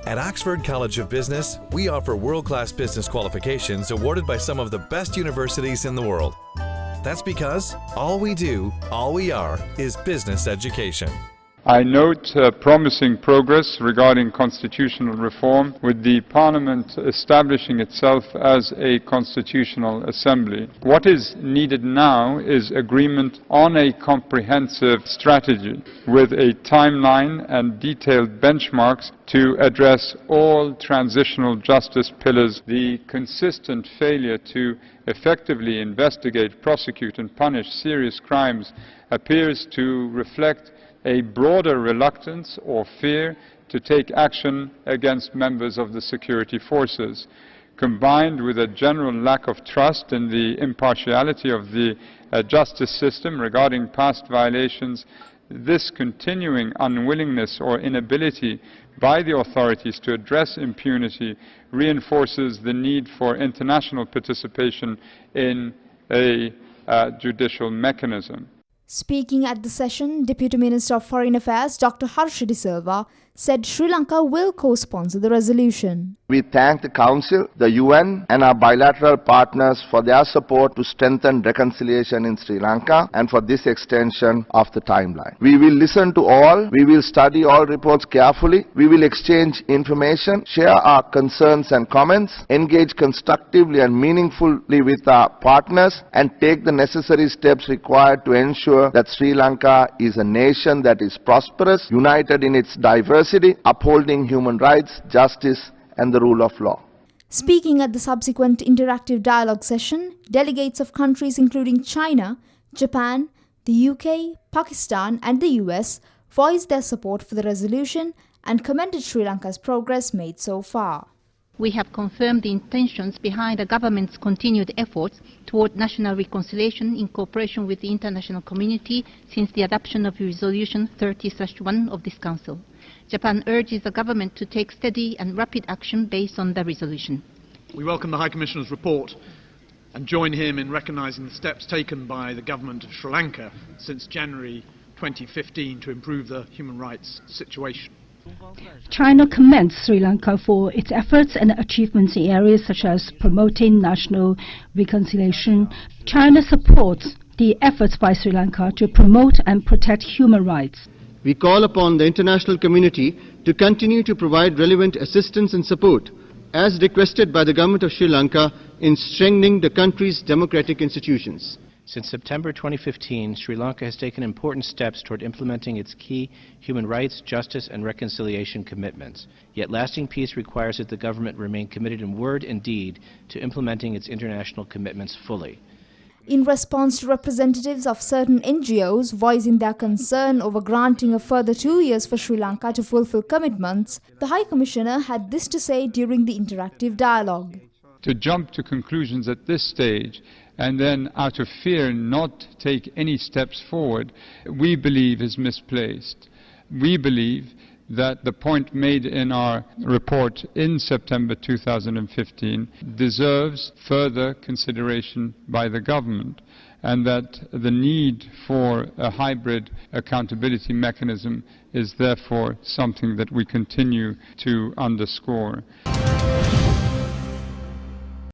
At Oxford College of Business, we offer world-class business qualifications awarded by some of the best universities in the world. That's because all we do, all we are, is business education. I note promising progress regarding constitutional reform, with the Parliament establishing itself as a constitutional assembly. What is needed now is agreement on a comprehensive strategy with a timeline and detailed benchmarks to address all transitional justice pillars. The consistent failure to effectively investigate, prosecute and punish serious crimes appears to reflect a broader reluctance or fear to take action against members of the security forces, combined with a general lack of trust in the impartiality of the justice system regarding past violations. This continuing unwillingness or inability by the authorities to address impunity reinforces the need for international participation in a judicial mechanism. Speaking at the session, Deputy Minister of Foreign Affairs Dr. Harsha De Silva said Sri Lanka will co-sponsor the resolution. We thank the Council, the UN and our bilateral partners for their support to strengthen reconciliation in Sri Lanka and for this extension of the timeline. We will listen to all, we will study all reports carefully, we will exchange information, share our concerns and comments, engage constructively and meaningfully with our partners and take the necessary steps required to ensure that Sri Lanka is a nation that is prosperous, united in its diversity, upholding human rights, justice and the rule of law. Speaking at the subsequent interactive dialogue session, delegates of countries including China, Japan, the UK, Pakistan and the US voiced their support for the resolution and commended Sri Lanka's progress made so far. We have confirmed the intentions behind the government's continued efforts toward national reconciliation in cooperation with the international community since the adoption of Resolution 30/1 of this Council. Japan urges the government to take steady and rapid action based on the resolution. We welcome the High Commissioner's report and join him in recognising the steps taken by the government of Sri Lanka since January 2015 to improve the human rights situation. China commends Sri Lanka for its efforts and achievements in areas such as promoting national reconciliation. China supports the efforts by Sri Lanka to promote and protect human rights. We call upon the international community to continue to provide relevant assistance and support, as requested by the government of Sri Lanka, in strengthening the country's democratic institutions. Since September 2015, Sri Lanka has taken important steps toward implementing its key human rights, justice and reconciliation commitments. Yet lasting peace requires that the government remain committed in word and deed to implementing its international commitments fully. In response to representatives of certain NGOs voicing their concern over granting a further 2 years for Sri Lanka to fulfill commitments, the High Commissioner had this to say during the interactive dialogue. To jump to conclusions at this stage and then out of fear not take any steps forward, we believe is misplaced. We believe that the point made in our report in September 2015 deserves further consideration by the government, and that the need for a hybrid accountability mechanism is therefore something that we continue to underscore.